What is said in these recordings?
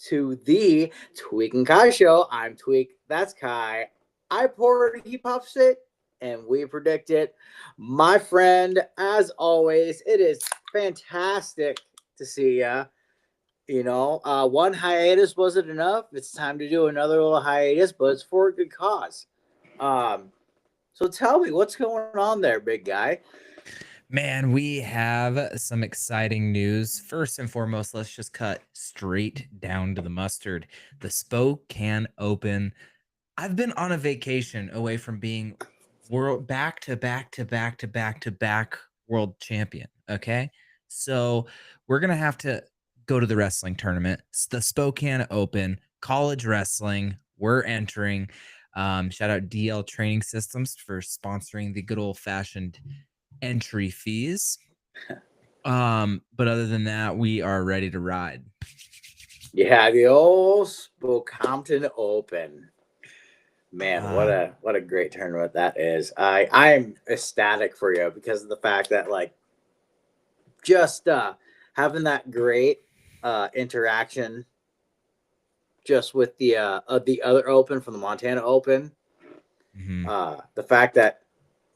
to the Tweek and Kai show. I'm Tweek. That's Kai. I pour it, he pops it, and we predict it. My friend, as always, it is fantastic to see ya. One hiatus wasn't enough. It's time to do another little hiatus, but it's for a good cause. So tell me, what's going on there, big guy? Man, we have some exciting news. First and foremost, let's just cut straight down to the mustard. The Spokane Open. I've been on a vacation away from being back to back world champion. Okay. So we're going to have to go to the wrestling tournament. It's the Spokane Open, college wrestling. We're entering. Shout out DL Training Systems for sponsoring the good old fashioned entry fees. But other than that, we are ready to ride. Yeah, the old Spokane Open. Man, what a great tournament that is. I'm ecstatic for you because of the fact that just having that great interaction just with the other Open from the Montana Open. Mm-hmm. The fact that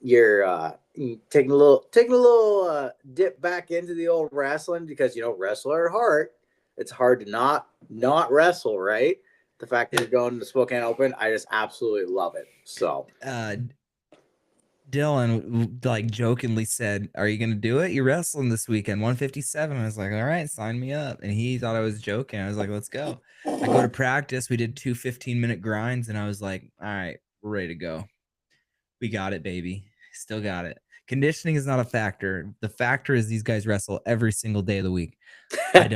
you're taking a little dip back into the old wrestling because wrestler at heart, it's hard to not wrestle, right? The fact that you're going to the Spokane Open, I just absolutely love it. So Dylan jokingly said, "Are you gonna do it? You're wrestling this weekend, 157." I was like, "All right, sign me up." And he thought I was joking. I was like, "Let's go." I go to practice. We did 2 15-minute grinds, and I was like, "All right, we're ready to go. We got it, baby. Still got it." Conditioning is not a factor. The factor is these guys wrestle every single day of the week. I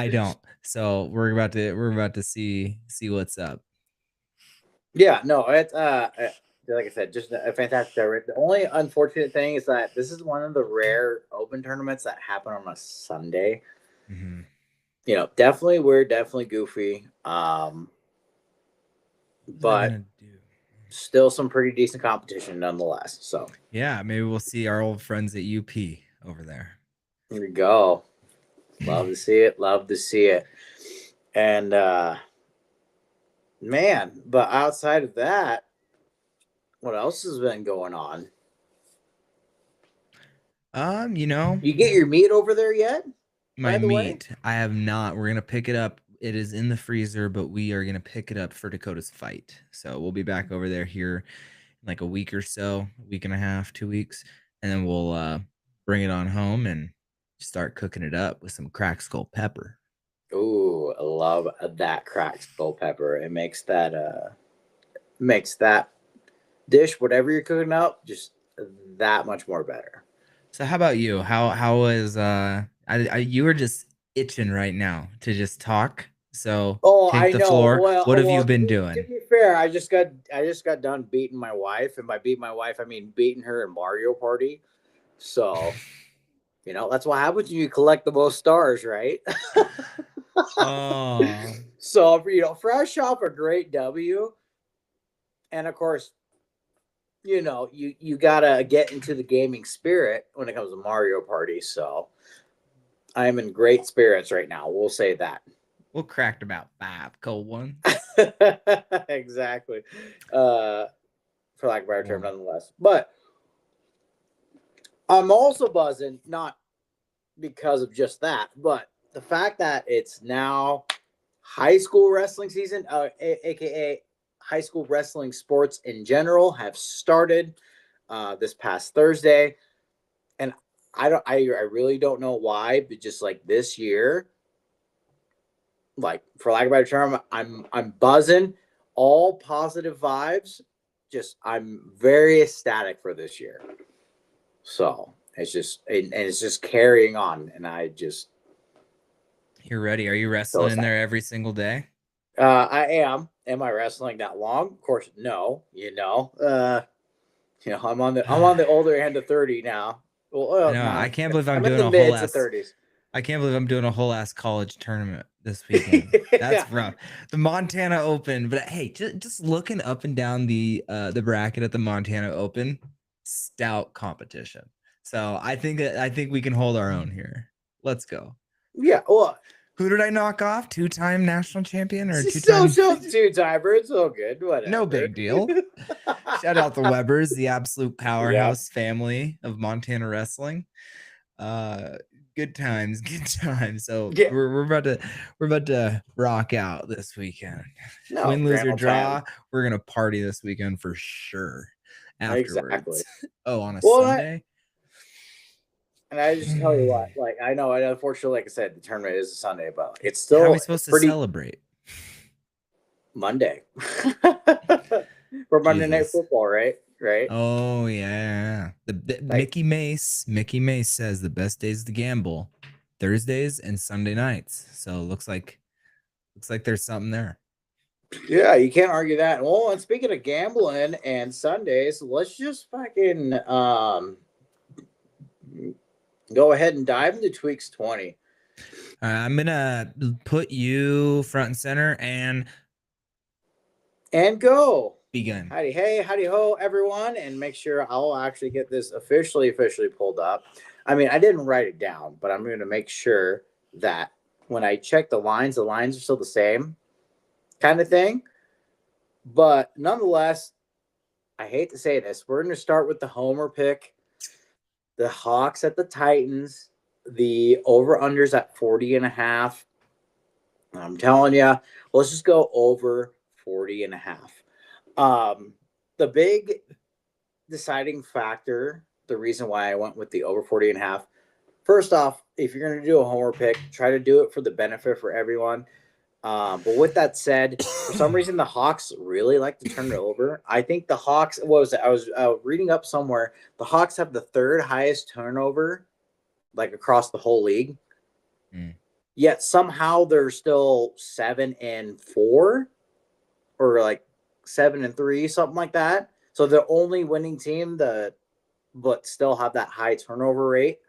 don't. So we're about to see what's up. Yeah, no, it's like I said, just a fantastic tournament. The only unfortunate thing is that this is one of the rare Open tournaments that happen on a Sunday. Mm-hmm. We're definitely goofy, but still some pretty decent competition nonetheless. So yeah, maybe we'll see our old friends at UP over there. Here we go. Love to see it. Love to see it. And man, but outside of that, what else has been going on? You get your meat over there yet? My meat, I have not. We're gonna pick it up. It is in the freezer, but we are gonna pick it up for Dakota's fight. So we'll be back over there here in like a week or so, a week and a half, 2 weeks, and then we'll bring it on home and start cooking it up with some cracked skull pepper. Ooh, I love that cracked skull pepper. It makes that dish, whatever you're cooking up, just that much more better. So how about you? How was you were just itching right now to just talk. So take the floor. What have you been doing? To be fair, I just got done beating my wife, and by beating my wife, I mean beating her in Mario Party. So, that's what happens when you collect the most stars, right? Oh. So, fresh off a great W, and of course, you gotta get into the gaming spirit when it comes to Mario Party. So I am in great spirits right now. We'll say that. We'll cracked about 5 cold ones. Exactly. For lack of a better term, nonetheless. But I'm also buzzing, not because of just that, but the fact that it's now high school wrestling season, aka high school wrestling sports in general, have started this past Thursday, and I really don't know why, but just like this year, like for lack of a better term, I'm buzzing, all positive vibes. Just I'm very ecstatic for this year. So it's just carrying on, and you're ready. Are you wrestling in there every single day? I am. Am I wrestling that long? Of course, no. I'm on the older end of 30 now. Well, no, I can't believe I'm doing in the mids of 30s. I can't believe I'm doing a whole ass college tournament this weekend. That's rough. The Montana Open, but hey, just looking up and down the bracket at the Montana Open, stout competition. So I think we can hold our own here. Let's go. Yeah, well, Who did I knock off? 2-time national champion or Still 2-time? two-timer. It's all good. Whatever. No big deal. Shout out the Webbers, the absolute powerhouse family of Montana wrestling. Good times, good times. So Yeah. we're about to rock out this weekend. No, Win, lose, or Grand draw. Old We're gonna party this weekend for sure. Afterwards. Exactly. Oh, on a Well, Sunday. And I just tell you what, like I know, and unfortunately, like I said, the tournament is a Sunday, but it's still How are we supposed to pretty celebrate? Monday. For Monday Night Jesus. Football, right? Right. Oh yeah. Like, Mickey Mace says the best days to gamble, Thursdays and Sunday nights. So looks like there's something there. yeah, you can't argue that. Well, and speaking of gambling and Sundays, let's just fucking go ahead and dive into Tweeks 20. I'm gonna put you front and center and go. begin. Howdy hey, howdy ho, everyone, and make sure I'll actually get this officially pulled up. I mean, I didn't write it down, but I'm going to make sure that when I check the lines are still the same kind of thing. But nonetheless, I hate to say this, we're going to start with the homer pick. The Hawks at the Titans, the over-unders at 40.5. I'm telling you, let's just go over 40.5. The big deciding factor, the reason why I went with the over 40.5. First off, if you're going to do a homer pick, try to do it for the benefit for everyone. But with that said, for some reason, the Hawks really like to turn it over. I think the Hawks, I was reading up somewhere, the Hawks have the third highest turnover, like across the whole league. Yet somehow they're still 7-4 or like 7-3, something like that. So the only winning team but still have that high turnover rate.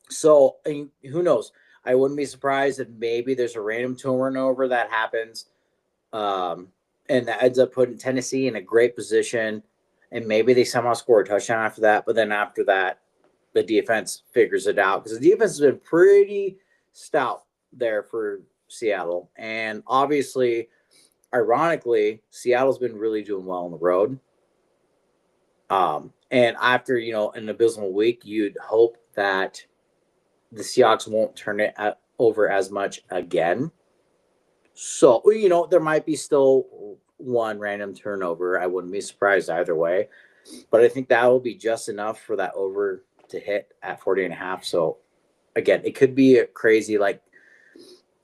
So who knows? I wouldn't be surprised if maybe there's a random turnover that happens, and that ends up putting Tennessee in a great position, and maybe they somehow score a touchdown after that. But then after that, the defense figures it out because the defense has been pretty stout there for Seattle, and obviously, ironically, Seattle's been really doing well on the road. And after an abysmal week, you'd hope that the Seahawks won't turn it over as much again. So, there might be still one random turnover. I wouldn't be surprised either way. But I think that will be just enough for that over to hit at 40.5. So, again, it could be a crazy, I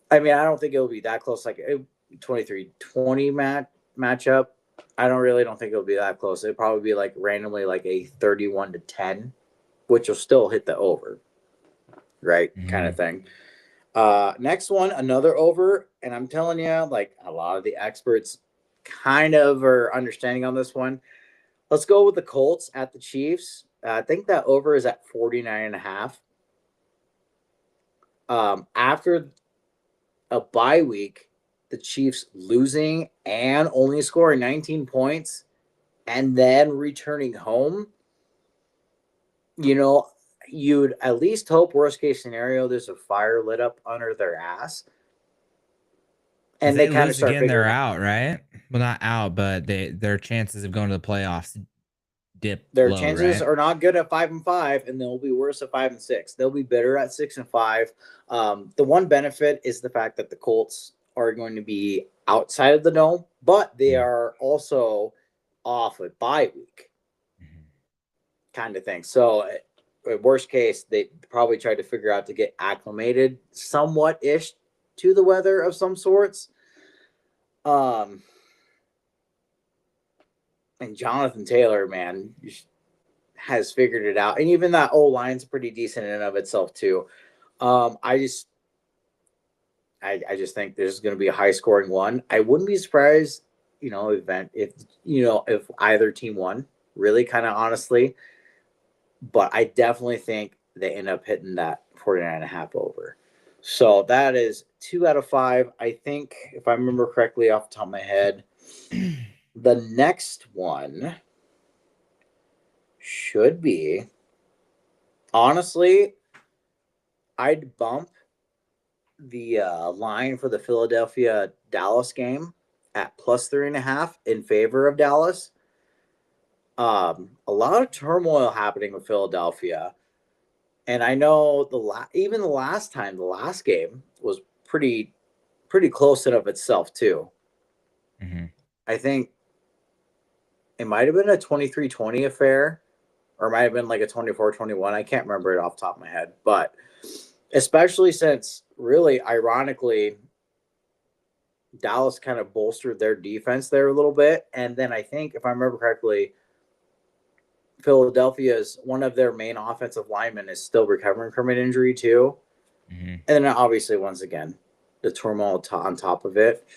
don't think it'll be that close, like a 23-20 matchup. I don't think it'll be that close. It'll probably be like randomly like a 31-10, which will still hit the over. Right, kind of thing. Next one, another over, and I'm telling you, like a lot of the experts kind of are understanding on this one. Let's go with the Colts at the Chiefs. I think that over is at 49.5. After a bye week, the Chiefs losing and only scoring 19 points and then returning home, you'd at least hope, worst case scenario, there's a fire lit up under their ass. And they kind of start again, they're out, right? Well, not out, but their chances of going to the playoffs dip. Their chances are not good at 5-5, and they'll be worse at 5-6. They'll be better at 6-5. The one benefit is the fact that the Colts are going to be outside of the dome, but they are also off a bye week, kind of thing. So, worst case, they probably tried to figure out to get acclimated somewhat-ish to the weather of some sorts. And Jonathan Taylor, man, has figured it out. And even that O-line's pretty decent in and of itself, too. I just think there's going to be a high-scoring one. I wouldn't be surprised, if either team won, really, kind of honestly. But I definitely think they end up hitting that 49.5 over. So that is 2 out of 5. I think, if I remember correctly off the top of my head, the next one should be, honestly, I'd bump the line for the Philadelphia Dallas game at plus 3.5 in favor of Dallas. A lot of turmoil happening with Philadelphia, and I know even the last game was pretty close in of itself too. Mm-hmm. I think it might have been a 23-20 affair, or it might have been like a 24-21. I can't remember it off the top of my head, but especially since, really, ironically, Dallas kind of bolstered their defense there a little bit. And then I think, if I remember correctly, Philadelphia's one of their main offensive linemen is still recovering from an injury too. Mm-hmm. And then obviously, once again, the turmoil on top of it.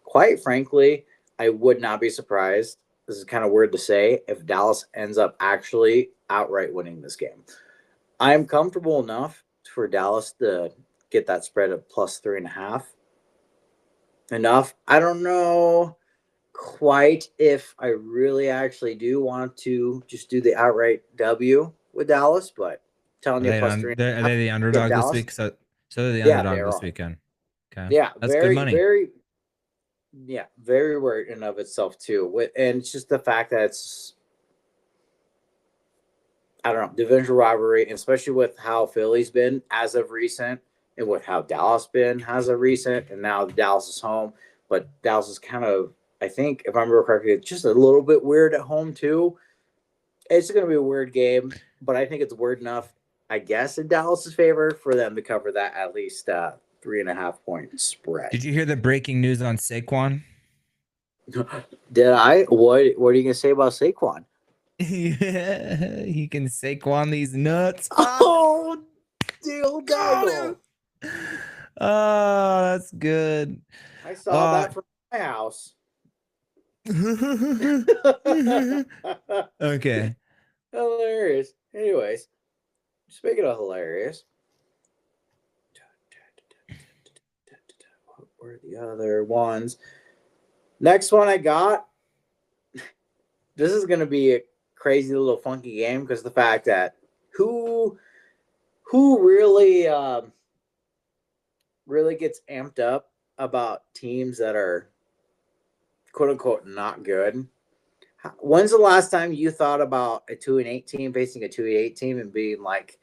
Quite frankly, I would not be surprised. This is kind of weird to say, if Dallas ends up actually outright winning this game. I'm comfortable enough for Dallas to get that spread of plus 3.5. Enough. I don't know quite if I really actually do want to just do the outright W with Dallas, but telling you plus 3.5. Are they the underdog this Dallas. week? So they're the Yeah, underdog they're this all. weekend. Okay. Yeah, That's good money. very weird in of itself too. And it's just the fact that it's, I don't know, divisional rivalry, and especially with how Philly's been as of recent, and with how Dallas been as of recent, and now Dallas is home. But Dallas is kind of, I think, if I remember correctly, just a little bit weird at home too. It's going to be a weird game, but I think it's weird enough, I guess, in Dallas's favor for them to cover that at least 3.5 point spread. Did you hear the breaking news on Saquon? Did I? What are you going to say about Saquon? He can Saquon these nuts. Oh, deal doggo. Oh, that's good. I saw that from my house. Okay. Hilarious. Anyways, speaking of hilarious, what were the other ones? Next one I got. This is going to be a crazy little funky game because the fact that who really really gets amped up about teams that are quote unquote not good. When's the last time you thought about a 2-8 team facing a 2-8 team and being like,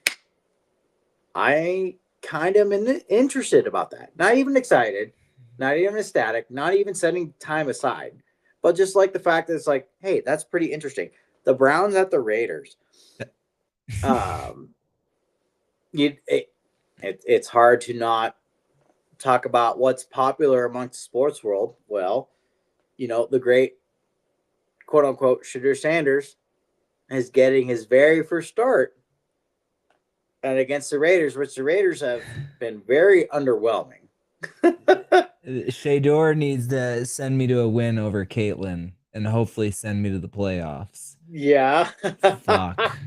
I kind of am interested about that? Not even excited, not even ecstatic, not even setting time aside, but just like the fact that it's like, hey, that's pretty interesting. The Browns at the Raiders. It's hard to not talk about what's popular amongst the sports world. Well, the great quote unquote Shedeur Sanders is getting his very first start and against the Raiders, which the Raiders have been very underwhelming. Shedeur needs to send me to a win over Caitlin and hopefully send me to the playoffs. Yeah. Fuck.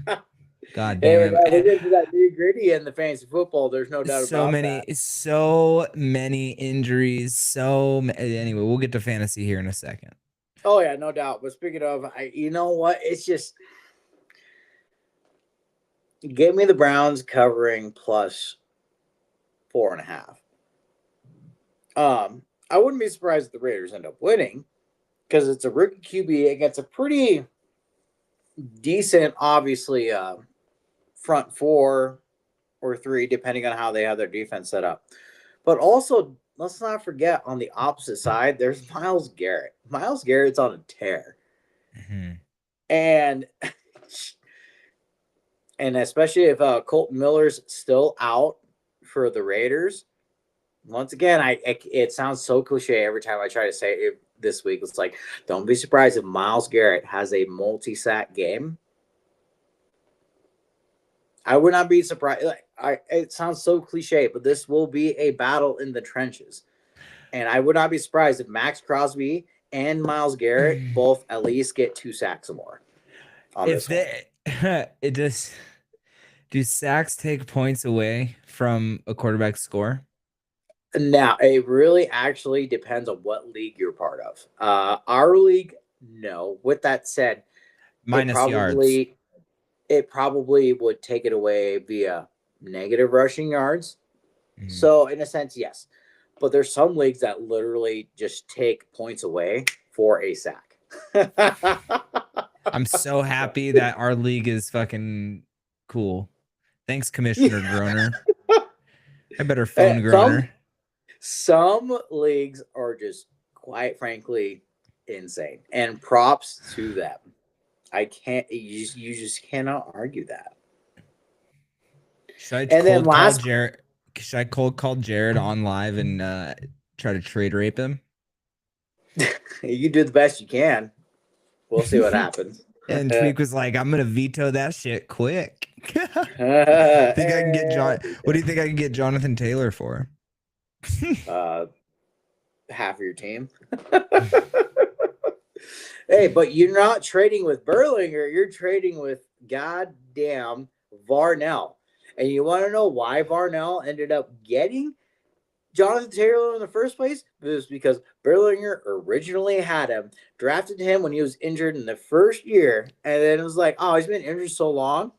God damn it. We'll get to that nitty-gritty in the fantasy football. There's no doubt about that. So many injuries. Anyway, we'll get to fantasy here in a second. Oh yeah, no doubt. But speaking of, you know what? It's just give me the Browns covering plus 4.5. I wouldn't be surprised if the Raiders end up winning because it's a rookie QB against a pretty decent, obviously, front 4 or 3, depending on how they have their defense set up. But also, let's not forget, on the opposite side, there's Myles Garrett. Myles Garrett's on a tear. Mm-hmm. And especially if Colton Miller's still out for the Raiders. Once again, it sounds so cliche every time I try to say it this week. It's like, don't be surprised if Myles Garrett has a multi-sack game. I would not be surprised. It sounds so cliche, but this will be a battle in the trenches. And I would not be surprised if Max Crosby and Myles Garrett both at least get 2 sacks or more. Do sacks take points away from a quarterback's score? Now, it really actually depends on what league you're part of. Our league, no. With that said, minus yards. It probably would take it away via negative rushing yards. So in a sense, yes. But there's some leagues that literally just take points away for a sack. I'm so happy that our league is fucking cool. Thanks, Commissioner Groner. I better phone Groner. Some leagues are just, quite frankly, insane, and props to them. I can't. You just cannot argue that. Should I cold call Jared on live and try to trade rape him? You do the best you can. We'll see what happens. And Tweek was like, "I'm gonna veto that shit quick." Think I can get John? What do you think I can get Jonathan Taylor for? Half of your team. Hey, but you're not trading with Berlinger. You're trading with goddamn Varnell. And you want to know why Varnell ended up getting Jonathan Taylor in the first place? It was because Berlinger originally had him, drafted him when he was injured in the first year, and then it was like, oh, he's been injured so long.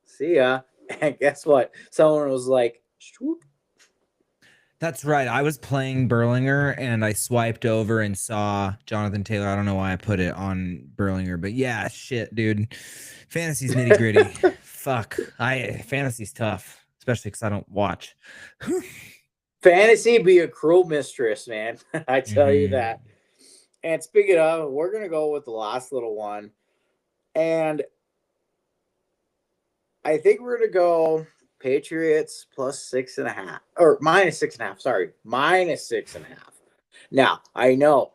See ya. And guess what? Someone was like, swoop. That's right. I was playing Berlinger and I swiped over and saw Jonathan Taylor. I don't know why I put it on Berlinger, but yeah, shit, dude. Fantasy's nitty gritty. Fuck. Fantasy's tough, especially because I don't watch. Fantasy be a cruel mistress, man. I tell you that. And speaking of, we're going to go with the last little one. And I think we're going to go Patriots plus 6.5 or minus 6.5. Sorry, minus 6.5. Now, I know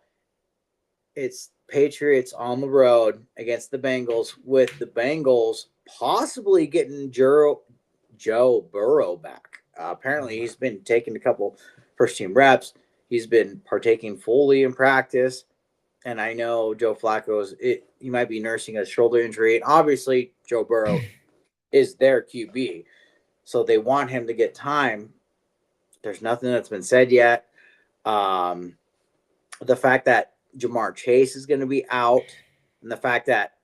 it's Patriots on the road against the Bengals, with the Bengals possibly getting Joe Burrow back. Apparently, he's been taking a couple first-team reps. He's been partaking fully in practice. And I know Joe Flacco's he might be nursing a shoulder injury. And obviously, Joe Burrow is their QB. So they want him to get time. There's nothing that's been said yet. The fact that Jamar Chase is going to be out, and the fact that,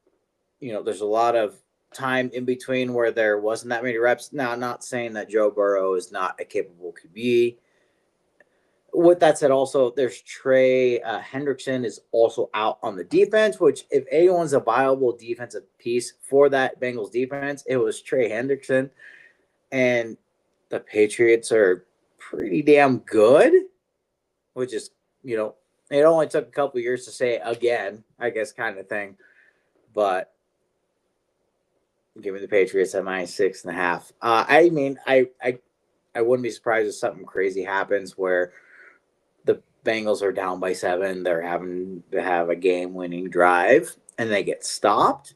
there's a lot of time in between where there wasn't that many reps. Now, I'm not saying that Joe Burrow is not a capable QB. With that said, also, there's Trey Hendrickson is also out on the defense, which if anyone's a viable defensive piece for that Bengals defense, it was Trey Hendrickson. And the Patriots are pretty damn good, which is, it only took a couple years to say it again, I guess, kind of thing. But give me the Patriots at minus 6.5. I mean, I wouldn't be surprised if something crazy happens where the Bengals are down by 7. They're having to have a game-winning drive, and they get stopped,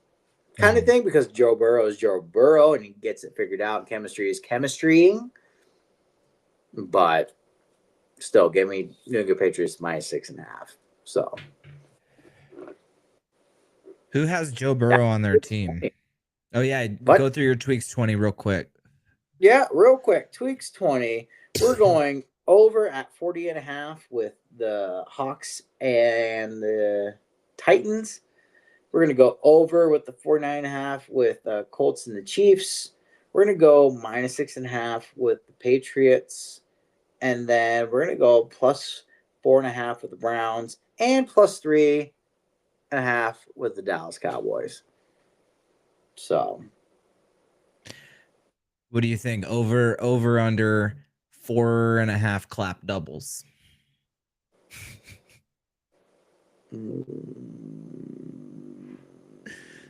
kind of thing, because Joe Burrow is Joe Burrow, and he gets it figured out. Chemistry is chemistrying. But still, give me New England Patriots minus 6.5. So, who has Joe Burrow on their team? Oh yeah, go through your Tweeks 20 real quick. Yeah, real quick. Tweeks 20. We're going over at 40.5 with the Hawks and the Titans. We're going to go over with the 49.5 with the Colts and the Chiefs. We're going to go minus 6.5 with the Patriots. And then we're going to go plus 4.5 with the Browns and plus 3.5 with the Dallas Cowboys. So, what do you think? Over under 4.5 clap doubles.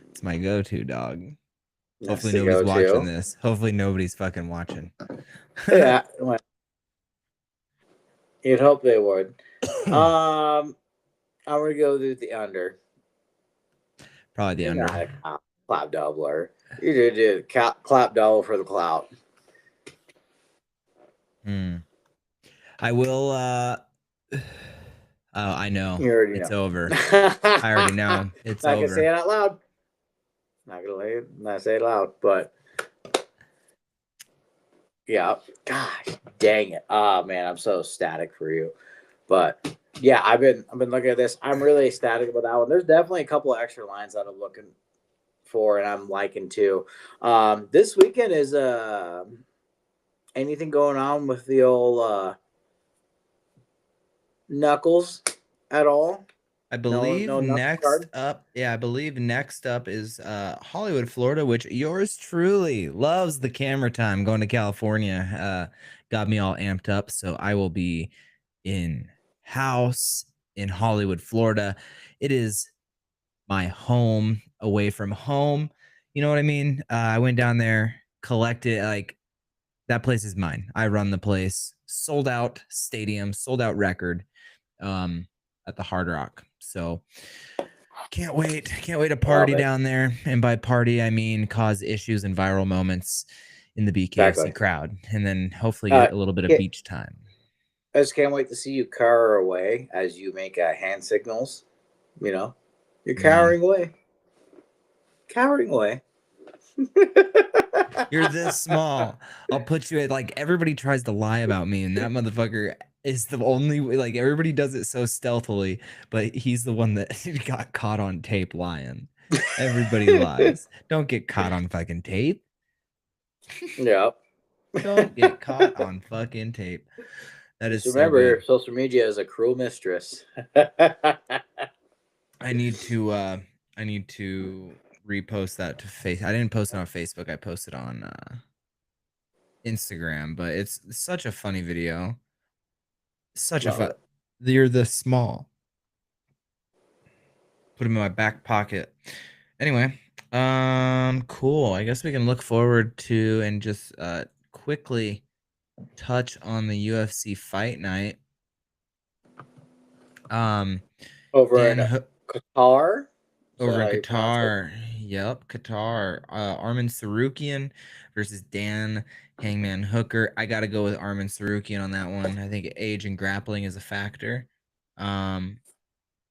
It's my go-to, dog. Hopefully nobody's watching this. Hopefully nobody's fucking watching. Yeah. You'd hope they would. I'm going to go with the under. Probably the under. Not a clap doubler. You do clap double for the clout. I will. Oh, I know. It's over. I already know. It's not over. Not gonna say it out loud. Not say it loud, but yeah. Gosh, dang it. Oh man, I'm so ecstatic for you. But yeah, I've been looking at this. I'm really ecstatic about that one. There's definitely a couple of extra lines that I'm looking for, and I'm liking too. This weekend is anything going on with the old Knuckles at all? I No, believe no Knuckles next card. up, yeah, I believe next up is Hollywood, Florida, which yours truly loves the camera time. Going to California got me all amped up, so I will be in house in Hollywood, Florida. It is my home away from home. You know what I mean? I went down there, collected like that place is mine. I run the place. Sold out stadium, sold out record um at the Hard Rock. So can't wait. Can't wait to Love party it. down there. And by party, I mean cause issues and viral moments in the BKFC Exactly. crowd. And then hopefully Uh, get a little bit of it, beach time. I just can't wait to see you cower away as you make hand signals. You know, you're Man, cowering away. Cowering away. you're this small. I'll put you at like everybody tries to lie about me, and that motherfucker is the only like everybody does it so stealthily, but he's the one that got caught on tape lying. Everybody lies. Don't get caught on fucking tape. Yeah. Don't get caught on fucking tape. That is Just so remember, good. social media is a cruel mistress. I need to repost that to face. I didn't post it on Facebook. I posted on Instagram, but it's such a funny video. Such a Love fun. it. You're this small. Put them in my back pocket. Anyway, cool. I guess we can look forward to and just quickly touch on the UFC fight night. Um, Over Dan in Qatar. Is that over in how you pronounce it? Qatar. Yep, Qatar. Armin Sarukian versus Dan Hangman Hooker. I got to go with Armin Sarukian on that one. I think age and grappling is a factor. Um,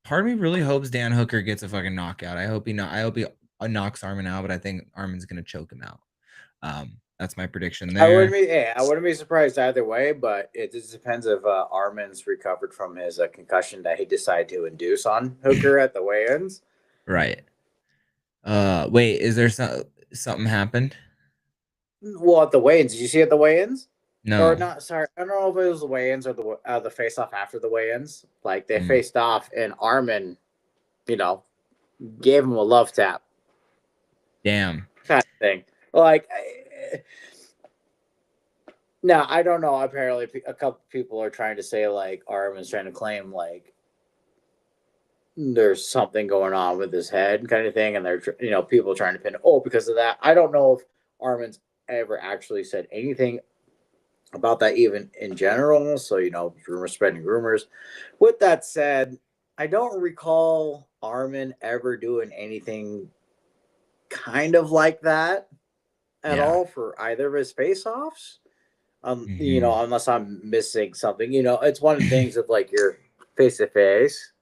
Part of me really hopes Dan Hooker gets a fucking knockout. I hope he knocks Armin out, but I think Armin's gonna choke him out. That's my prediction there. I wouldn't be surprised either way, but it just depends if Armin's recovered from his concussion that he decided to induce on Hooker at the weigh-ins. Right. Wait, is there something happened? Well, at the weigh-ins, did you see at the weigh-ins? Or No. not? Sorry, I don't know if it was the weigh-ins or the face-off after the weigh-ins. Like they Mm, faced off, and Armin, you know, gave him a love tap damn. kind of thing. Like, now I don't know. Apparently, a couple people are trying to say like Armin's trying to claim like there's something going on with his head, kind of thing, and they're people trying to pin because of that. I don't know if Armin's ever actually said anything about that even in general. So rumor spreading rumors. With that said, I don't recall Armin ever doing anything kind of like that at Yeah. all for either of his face-offs. Hmm. Unless I'm missing something. It's one of the things of like you're face to face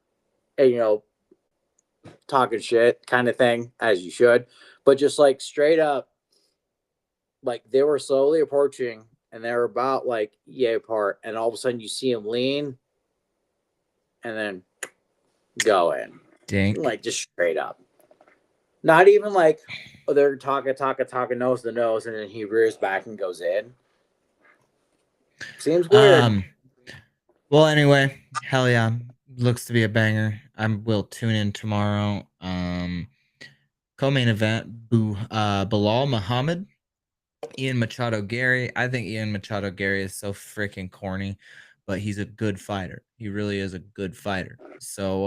and talking shit kind of thing as you should, but just like straight up, like they were slowly approaching and they were about like yay apart, and all of a sudden you see him lean and then go in, Dink. like just straight up. Not even like they're talking nose to nose, and then he rears back and goes in. Seems weird. Um. Well, anyway, hell yeah, looks to be a banger. I will tune in tomorrow. Co-main event, Bilal Muhammad, Ian Machado Gary. I think Ian Machado Gary is so freaking corny, but he's a good fighter. He really is a good fighter. So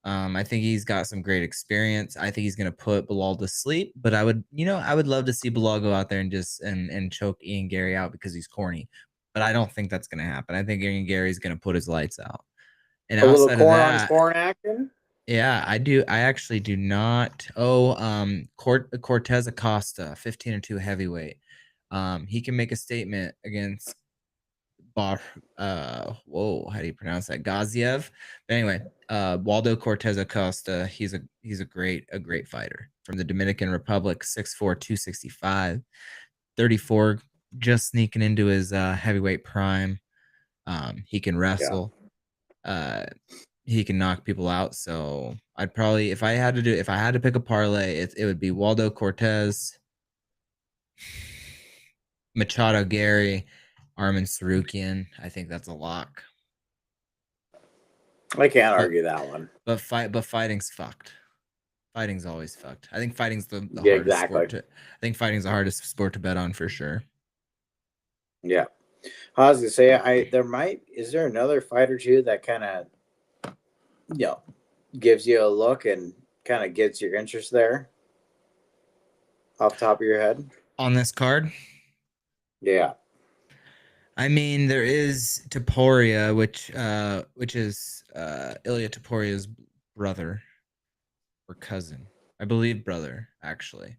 I think he's got some great experience. I think he's gonna put Bilal to sleep, but I would love to see Bilal go out there and just and choke Ian Gary out because he's corny. But I don't think that's gonna happen. I think Ian Gary's gonna put his lights out. And A little outside of corn on that, corn action. yeah, I do. I actually do not. Oh, Cortez Acosta, 15-2 heavyweight. He can make a statement against Bar. Whoa, how do you pronounce that? Gaziev. But anyway, Waldo Cortez Acosta. He's a great fighter from the Dominican Republic. 6'4", 265, 34, just sneaking into his heavyweight prime. He can Yeah. wrestle. He can knock people out. So I'd probably, if I had to pick a parlay, it would be Waldo Cortez Machado Gary, Armin Sarukian. I think that's a lock. I can't argue that one. But fighting's fucked. Fighting's always fucked. I think fighting's the Yeah, hardest exactly. sport to. I think fighting's the hardest sport to bet on for sure. Yeah, I was gonna say is there another fight or two that kind of gives you a look and kind of gets your interest there off the top of your head on this card? Yeah. I mean, there is Topuria, which is Ilya Topuria's brother or cousin, I believe, brother actually.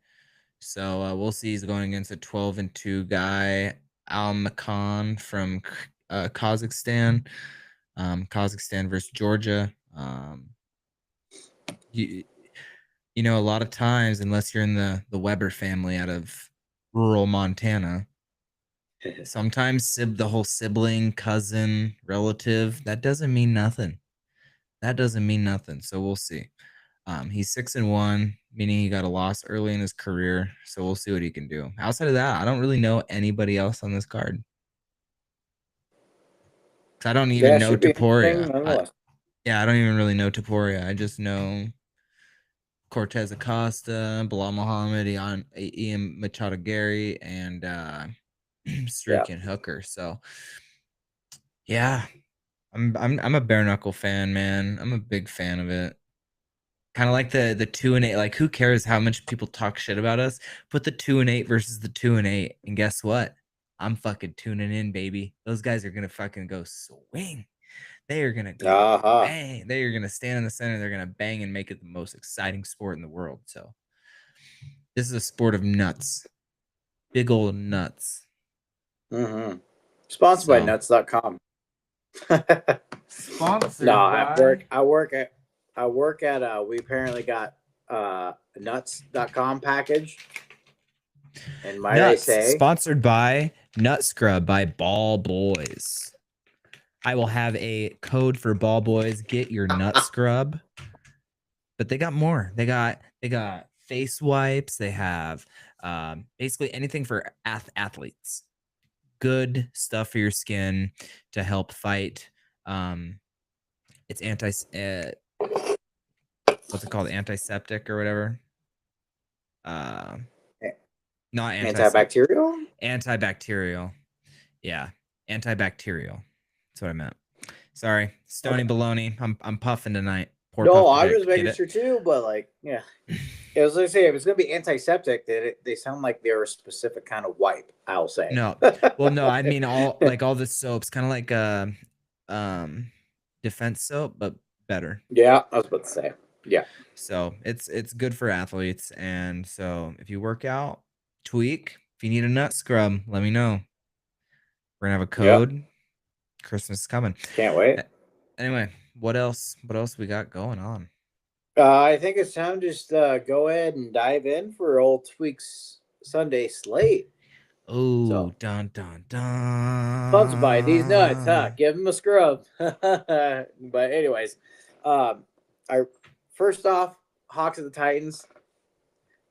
So we'll see. He's going against a 12-2 guy, Almakan from Kazakhstan. Kazakhstan versus Georgia. You know, a lot of times, unless you're in the Weber family out of rural Montana, sometimes the whole sibling, cousin, relative, that doesn't mean nothing. That doesn't mean nothing. So we'll see. He's 6-1, meaning he got a loss early in his career. So we'll see what he can do. Outside of that, I don't really know anybody else on this card. I don't even know Topuria. I don't even really know Topuria. I just know Cortez Acosta, Bilal Muhammad, Ian Machado Gary, and Srikin Hooker. So yeah, I'm a bare knuckle fan, man. I'm a big fan of it. Kind of like the 2-8. Like, who cares how much people talk shit about us? Put the 2-8 versus the 2-8, and guess what? I'm fucking tuning in, baby. Those guys are gonna fucking go swing. They are gonna go bang. They are gonna stand in the center. They're gonna bang and make it the most exciting sport in the world. So this is a sport of nuts, big old nuts. Mm-hmm. Sponsored by nuts.com. Sponsored. No, I work at we apparently got a nuts.com package. And might Nuts, I say, sponsored by Nut Scrub by Ball Boys. I will have a code for Ball Boys. Get your nut scrub. But they got more. They got face wipes. They have basically anything for athletes. Good stuff for your skin to help fight. It's what's it called? Antiseptic or whatever. Not antibacterial. Antibacterial. Yeah, antibacterial. That's what I meant. Sorry, Stony Baloney. I'm puffing tonight. No, I was making sure too, but like, yeah. It was like, say, if it's gonna be antiseptic, they sound like they're a specific kind of wipe. I'll say. No, well, no, I mean all the soaps, kind of like defense soap, but better. Yeah, I was about to say. Yeah. So it's good for athletes, and so if you work out, Tweek. If you need a nut scrub, let me know. We're gonna have a code. Yep. Christmas is coming. Can't wait. Anyway, what else we got going on? I think it's time to just go ahead and dive in for old Tweek's Sunday slate. Oh, dun dun dun. Sponsored by these nuts, huh? Give them a scrub. But anyways, I first off, Hawks of the Titans.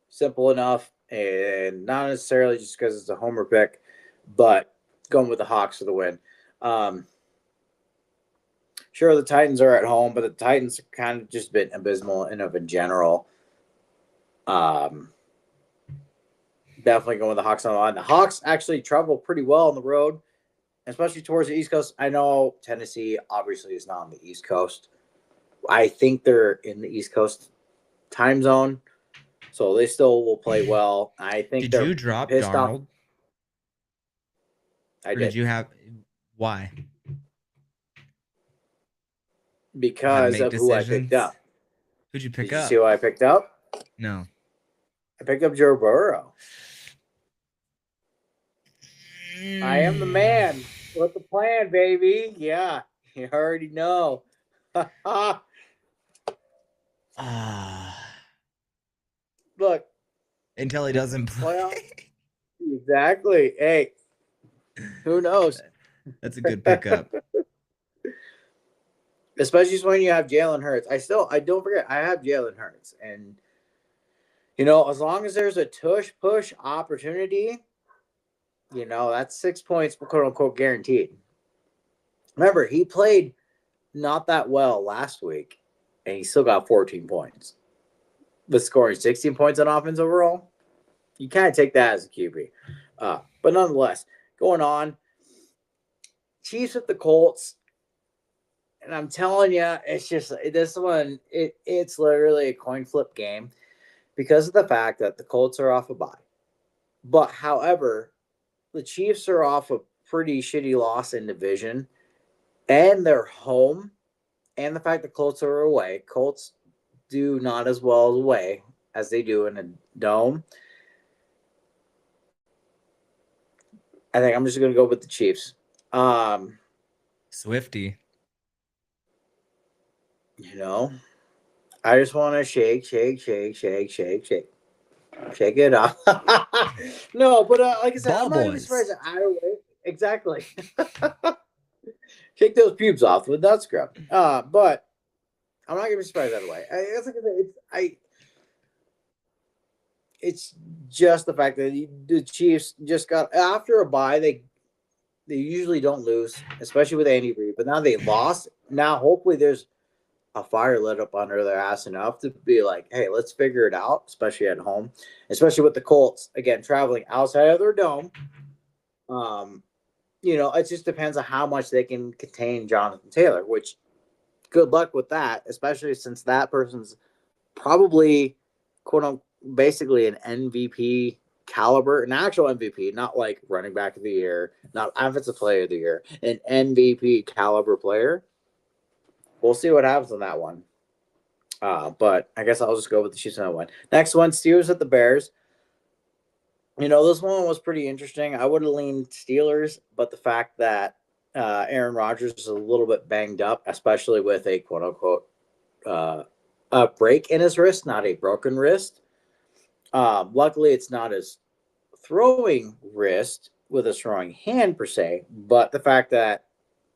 Simple enough, and not necessarily just because it's a homer pick, but going with the Hawks for the win. Sure, the Titans are at home, but the Titans have kind of just been abysmal in general. Definitely going with the Hawks on the line. The Hawks actually travel pretty well on the road, especially towards the East Coast. I know Tennessee obviously is not on the East Coast. I think they're in the East Coast time zone, so they still will play well. I think did you drop Darnold? Off. I did. Did you have why? Because of who I picked up. Who'd you pick up? Did you see who I picked up? No. I picked up Joe Burrow. I am the man with the plan, baby. Yeah, you already know. Look. Until he doesn't play. Exactly. Hey, who knows? That's a good pickup. Especially when you have Jalen Hurts. I don't forget, I have Jalen Hurts. And, you know, as long as there's a push opportunity, That's 6 points, quote unquote, guaranteed. Remember, he played not that well last week, and he still got 14 points. With scoring 16 points on offense overall, you kind of take that as a QB. But nonetheless, going on, Chiefs with the Colts. And I'm telling you, it's just this one. It's literally a coin flip game because of the fact that the Colts are off a bye. But however, the Chiefs are off a pretty shitty loss in division, and they're home, and the fact the Colts are away. Colts do not as well away as they do in a dome. I think I'm just going to go with the Chiefs. Swifty. I just want to shake it off. No, but like I said, Ball I'm not even boys. surprised either way. Exactly. Shake those pubes off with nut scrub. But I'm not gonna be surprised either way. It's just the fact that the Chiefs just got after a bye. They usually don't lose, especially with Andy Reid. But now they lost. Now hopefully there's a fire lit up under their ass enough to be like, hey, let's figure it out, especially at home, especially with the Colts again traveling outside of their dome. It just depends on how much they can contain Jonathan Taylor, which good luck with that, especially since that person's probably quote unquote basically an MVP caliber, an actual MVP, not like running back of the year, not offensive player of the year, an MVP caliber player. We'll see what happens on that one. But I guess I'll just go with the Chiefs on that one. Next one, Steelers at the Bears. This one was pretty interesting. I would have leaned Steelers, but the fact that Aaron Rodgers is a little bit banged up, especially with a quote unquote a break in his wrist, not a broken wrist. Luckily, it's not his throwing wrist with his throwing hand per se, but the fact that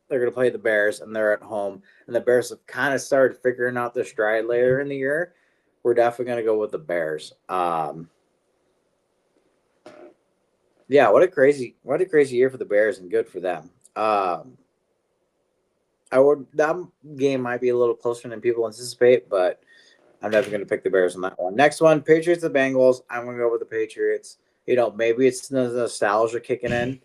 they're going to play the Bears and they're at home, and the Bears have kind of started figuring out their stride later in the year, we're definitely going to go with the Bears. Yeah, what a crazy year for the Bears, and good for them. That game might be a little closer than people anticipate, but I'm definitely going to pick the Bears on that one. Next one, Patriots the Bengals. I'm going to go with the Patriots. Maybe it's the nostalgia kicking in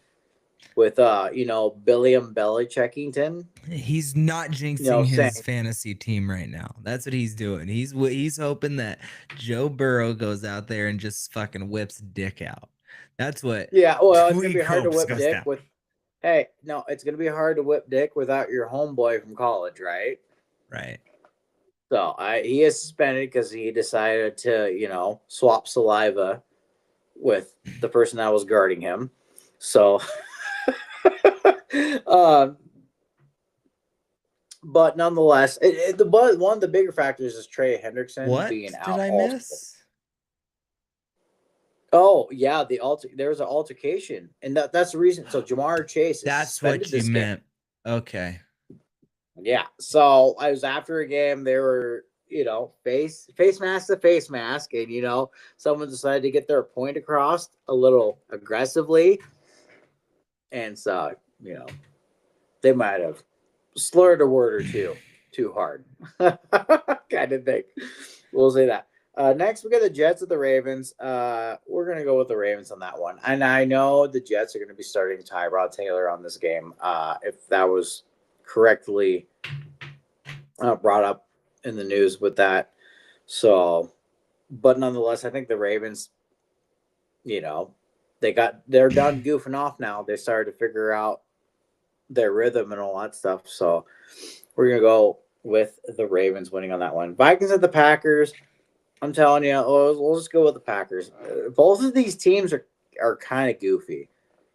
with Billiam Belichickington. He's not jinxing his fantasy team right now. That's what he's doing. He's hoping that Joe Burrow goes out there and just fucking whips dick out. That's what. Yeah, well, it's Tweek gonna be hard to whip dick down. with. Hey, no, it's gonna be hard to whip dick without your homeboy from college, right? Right. So he is suspended because he decided to swap saliva with the person that was guarding him. So. But nonetheless, one of the bigger factors is Trey Hendrickson being out. What did I miss? Oh yeah, there was an altercation, and that's the reason. So Jamar Chase. That's what you meant. Okay. Yeah. So I was after a game. They were face mask to face mask, and someone decided to get their point across a little aggressively, and so they might have slurred a word or two too hard, kind of thing. We'll say that. Next, we got the Jets at the Ravens. We're going to go with the Ravens on that one. And I know the Jets are going to be starting Tyrod Taylor on this game, if that was correctly brought up in the news with that. So, but nonetheless, I think the Ravens, they're done goofing off now. They started to figure out their rhythm and all that stuff. So we're going to go with the Ravens winning on that one. Vikings at the Packers. I'm telling you, we'll just go with the Packers. Both of these teams are kind of goofy.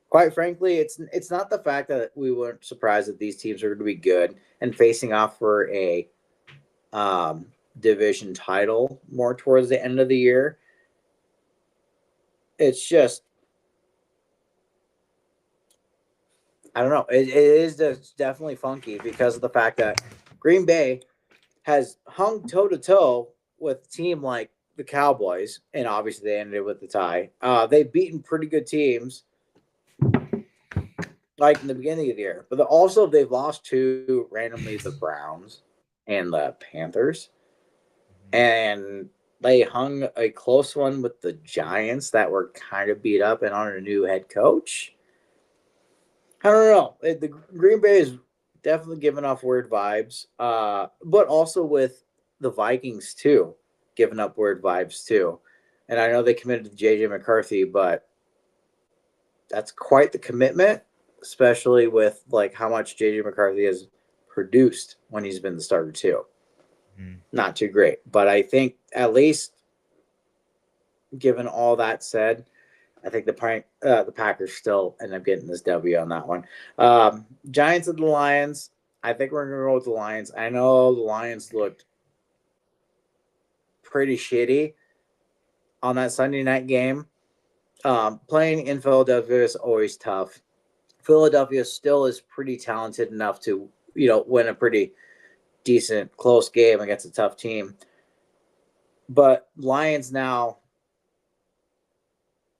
Quite frankly, it's not the fact that we weren't surprised that these teams are going to be good and facing off for a division title more towards the end of the year. It's just, I don't know. It is definitely funky because of the fact that Green Bay has hung toe-to-toe with a team like the Cowboys, and obviously they ended with the tie. They've beaten pretty good teams, like in the beginning of the year. But also they've lost to randomly the Browns and the Panthers, and they hung a close one with the Giants that were kind of beat up and on a new head coach. I don't know. The Green Bay is definitely giving off weird vibes, but also with the Vikings too, giving up weird vibes too. And I know they committed to JJ McCarthy, but that's quite the commitment, especially with like how much JJ McCarthy has produced when he's been the starter too. Mm-hmm. Not too great, but I think at least, given all that said, I think the Packers still end up getting this W on that one. Giants and the Lions. I think we're gonna go with the Lions. I know the Lions looked pretty shitty on that Sunday night game. Playing in Philadelphia is always tough. Philadelphia still is pretty talented enough to win a pretty decent close game against a tough team. But Lions now,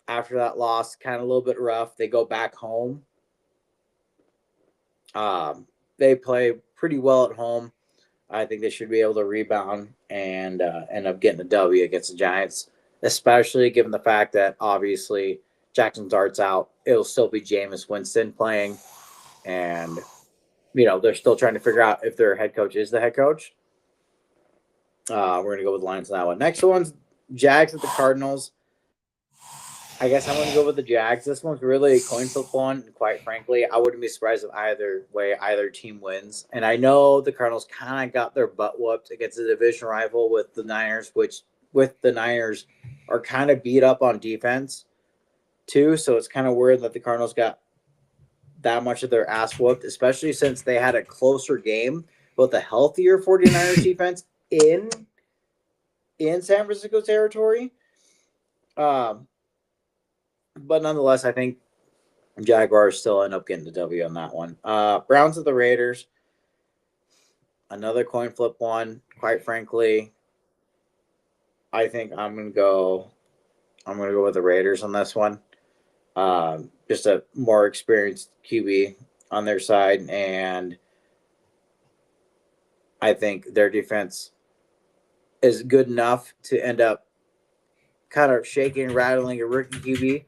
after that loss, kind of a little bit rough. They go back home. They play pretty well at home. I think they should be able to rebound and end up getting a W against the Giants, especially given the fact that obviously Jackson Dart's out. It'll still be Jameis Winston playing, and they're still trying to figure out if their head coach is the head coach. We're going to go with Lions on that one. Next one's Jags at the Cardinals. I guess I'm going to go with the Jags. This one's really a coin flip one. And quite frankly, I wouldn't be surprised if either way either team wins. And I know the Cardinals kind of got their butt whooped against a division rival with the Niners, which with the Niners are kind of beat up on defense too. So it's kind of weird that the Cardinals got that much of their ass whooped, especially since they had a closer game with a healthier 49ers defense in San Francisco territory. But nonetheless, I think Jaguars still end up getting the W on that one. Browns of the Raiders. Another coin flip one. Quite frankly, I think I'm gonna go with the Raiders on this one. Just a more experienced QB on their side, and I think their defense is good enough to end up kind of shaking, rattling a rookie QB.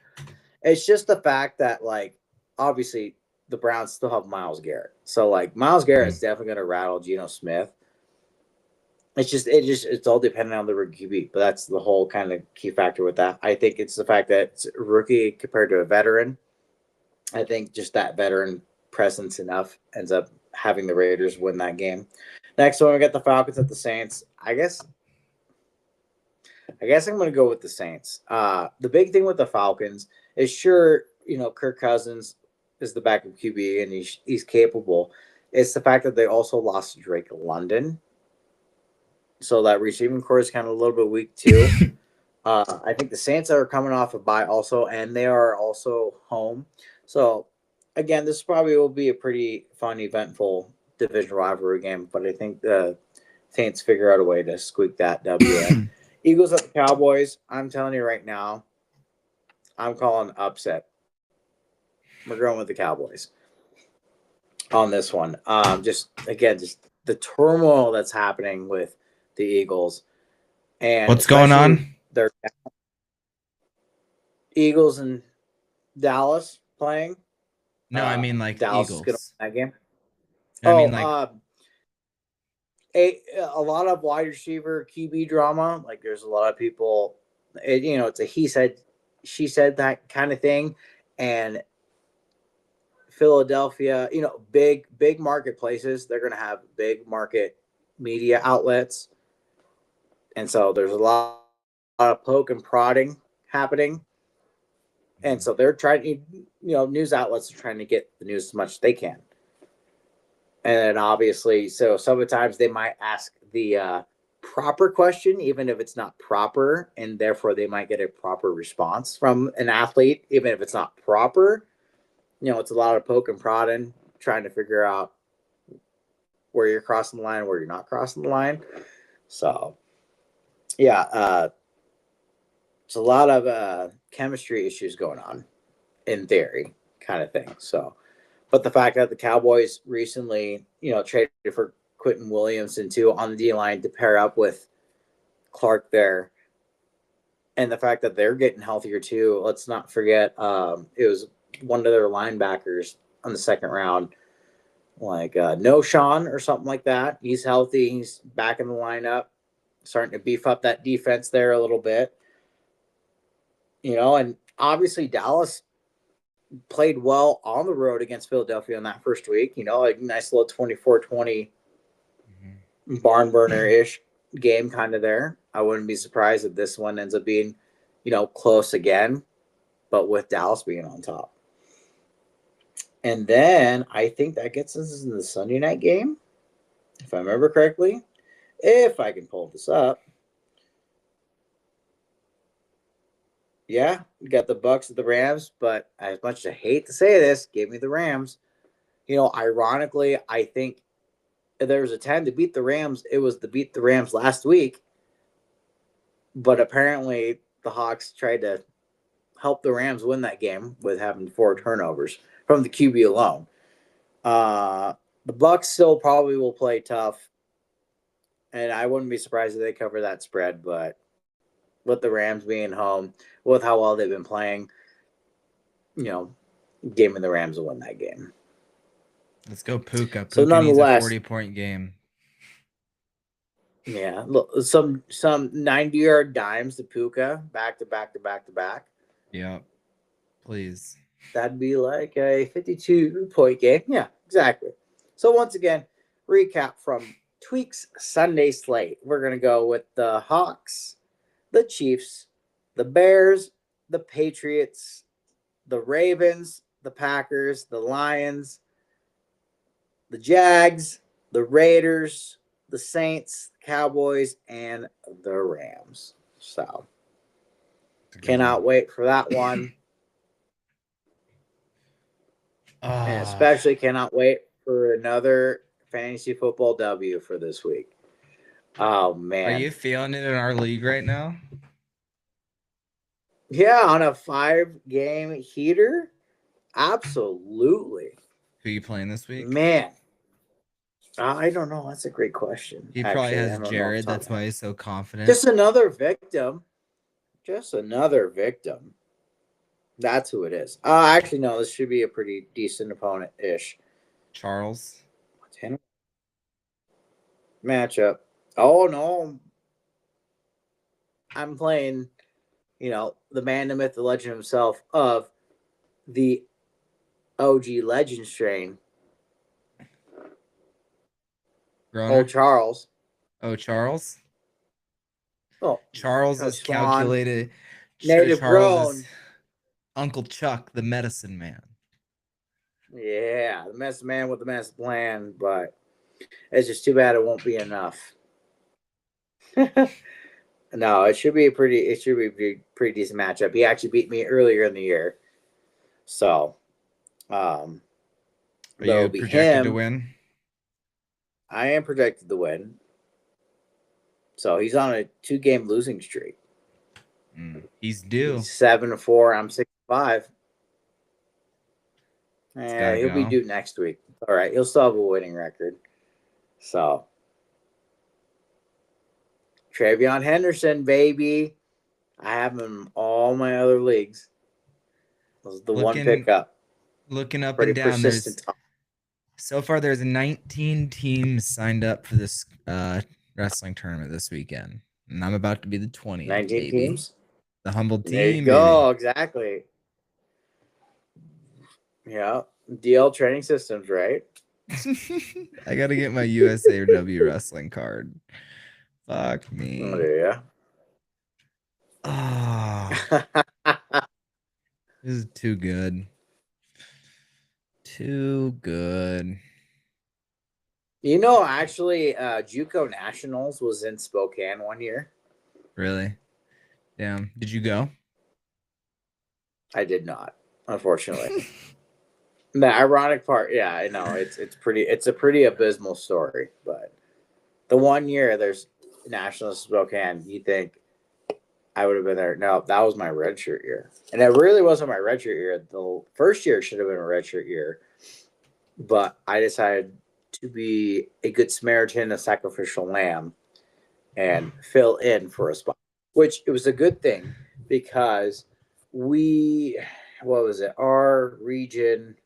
It's just the fact that, like, obviously the Browns still have Myles Garrett. So, like, Myles Garrett is definitely going to rattle Geno Smith. It's all dependent on the rookie QB. But that's the whole kind of key factor with that. I think it's the fact that it's a rookie compared to a veteran. I think just that veteran presence enough ends up having the Raiders win that game. Next one, we got the Falcons at the Saints. I guess I'm going to go with the Saints. The big thing with the Falcons is, sure, Kirk Cousins is the backup QB and he's capable. It's the fact that they also lost Drake London. So that receiving core is kind of a little bit weak too. I think the Saints are coming off a bye also, and they are also home. So, again, this probably will be a pretty fun, eventful division rivalry game, but I think the Saints figure out a way to squeak that W in. Eagles at the Cowboys. I'm telling you right now, I'm calling upset. We're going with the Cowboys on this one. Just the turmoil that's happening with the Eagles, and what's going on? Their Eagles and Dallas playing. No, I mean like Dallas Eagles. is going to win that game. I mean like a lot of wide receiver QB drama. Like, there's a lot of people. It's a he said, she said that kind of thing, and Philadelphia, big marketplaces. They're going to have big market media outlets, and so there's a lot of poke and prodding happening. And so they're trying, news outlets are trying to get the news as much as they can. And then obviously, so sometimes they might ask the proper question, even if it's not proper, and therefore they might get a proper response from an athlete, even if it's not proper. It's a lot of poke and prodding, trying to figure out where you're crossing the line, where you're not crossing the line. So, yeah, it's a lot of chemistry issues going on, in theory, kind of thing. So, But the fact that the Cowboys recently, traded for Quentin Williamson too on the D line to pair up with Clark there, and the fact that they're getting healthier too. Let's not forget, it was one of their linebackers on the second round, like No Sean or something like that. He's healthy. He's back in the lineup, starting to beef up that defense there a little bit. And obviously Dallas played well on the road against Philadelphia in that first week. A nice little 24-20 barn burner-ish game kind of there. I wouldn't be surprised if this one ends up being, close again, but with Dallas being on top. And then I think that gets us in the Sunday night game, if I remember correctly, if I can pull this up. Yeah, you got the Bucks and the Rams, but as much as I hate to say this, give me the Rams. Ironically, I think if there was a time to beat the Rams, it was to beat the Rams last week. But apparently the Hawks tried to help the Rams win that game with having 4 turnovers from the QB alone. The Bucks still probably will play tough, and I wouldn't be surprised if they cover that spread, but with the Rams being home, with how well they've been playing, give me the Rams to win that game. Let's go Puka. So Puka needs a nonetheless, 40-point game. Yeah, look, some 90-yard dimes to Puka, back to back to back to back. Yeah, please. That'd be like a 52-point game. Yeah, exactly. So once again, recap from Tweek's Sunday slate. We're going to go with the Hawks, the Chiefs, the Bears, the Patriots, the Ravens, the Packers, the Lions, the Jags, the Raiders, the Saints, Cowboys, and the Rams. So cannot wait for that one. And especially cannot wait for another fantasy football W for this week. Oh, man. Are you feeling it in our league right now? Yeah, on a 5-game heater? Absolutely. Who are you playing this week? Man. I don't know. That's a great question. He probably has Jared. That's why he's so confident. Just another victim. That's who it is. Actually, no. This should be a pretty decent opponent-ish. Charles. Matchup. Oh, no. I'm playing, the man, the myth, the legend himself of the OG legend strain. Groner? Oh, Charles. Oh, Charles? Oh, Charles is calculated. Native grown. Uncle Chuck, the medicine man. Yeah, the medicine man with the medicine plan, but it's just too bad it won't be enough. No, it should be a pretty decent matchup. He actually beat me earlier in the year. So, are you projected to win? I am projected to win. So he's on a 2-game losing streak. He's due. He's 7-4. I'm 6-5. He'll be due next week. All right, he'll still have a winning record. So, Travion Henderson, baby. I have him in all my other leagues. This is the one pickup. Looking up and down, so far there's 19 teams signed up for this wrestling tournament this weekend, and I'm about to be the 20th. 19 teams. The humble team. There you go. Exactly. Yeah. DL Training Systems, right? I got to get my USAW wrestling card. Fuck me. Oh, do you? Oh, this is too good. Too good. Actually, JUCO Nationals was in Spokane one year. Really? Damn. Did you go? I did not, unfortunately. The ironic part, yeah, I know it's a pretty abysmal story, but the one year there's Nationals Spokane, you think I would have been there? No, that was my redshirt year, and it really wasn't my redshirt year. The first year should have been a redshirt year, but I decided to be a good Samaritan, a sacrificial lamb, and fill in for a spot, which it was a good thing because we, what was it? Our region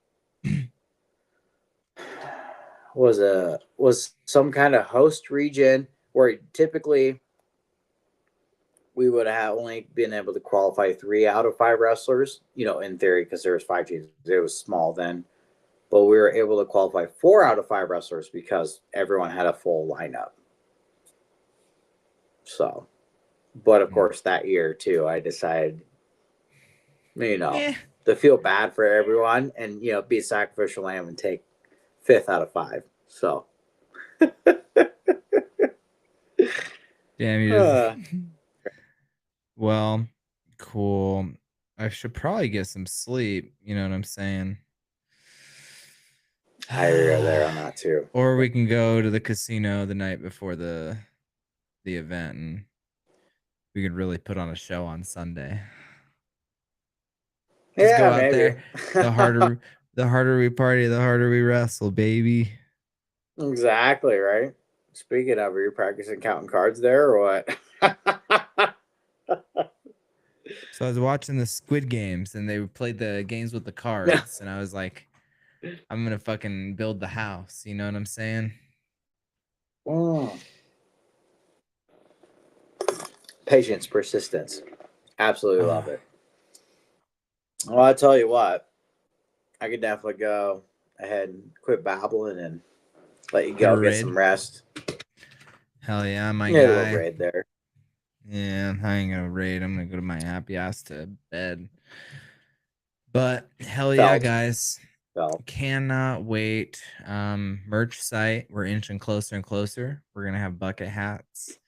was some kind of host region where typically we would have only been able to qualify 3 out of 5 wrestlers, in theory, because there was 5 teams. It was small then, but we were able to qualify 4 out of 5 wrestlers because everyone had a full lineup. So, but of course, that year too, I decided, to feel bad for everyone and be a sacrificial lamb and take 5th out of 5. So, Damn you. Well, cool. I should probably get some sleep. You know what I'm saying? I agree there on that too. Or we can go to the casino the night before the event, and we could really put on a show on Sunday. Just go out maybe. there. The harder we party, the harder we wrestle, baby. Exactly, right? Speaking of, are you practicing counting cards there or what? So I was watching the Squid Games, and they played the games with the cards, and I was like, I'm gonna fucking build the house. You know what I'm saying? Patience, persistence. Absolutely love it. Well, I tell you what, I could definitely go ahead and quit babbling and let you go get some rest. Hell yeah, my guy. A guy. little raid there. Yeah, I ain't gonna raid. I'm gonna go to my happy ass to bed. But hell yeah, guys. Cannot wait. Merch site. We're inching closer and closer. We're gonna have bucket hats,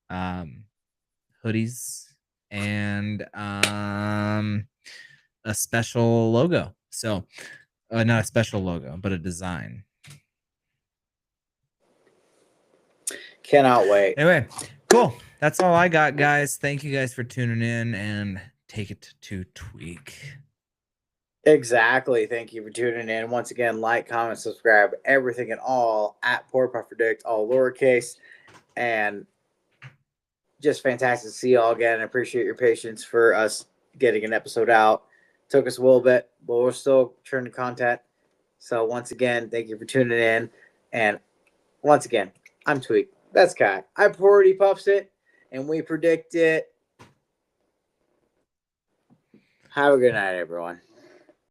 hoodies, and a special logo. So not a special logo, but a design. Cannot wait. Anyway, cool. That's all I got, guys. Thank you guys for tuning in, and take it to Tweek. Exactly. Thank you for tuning in. Once again, like, comment, subscribe, everything and all at Poor Puff Predict, all lowercase. And just fantastic to see you all again. I appreciate your patience for us getting an episode out. Took us a little bit, but we're still turning content. So once again, thank you for tuning in. And once again, I'm Tweek. That's Kai. I already puffs it, and we predict it. Have a good night, everyone.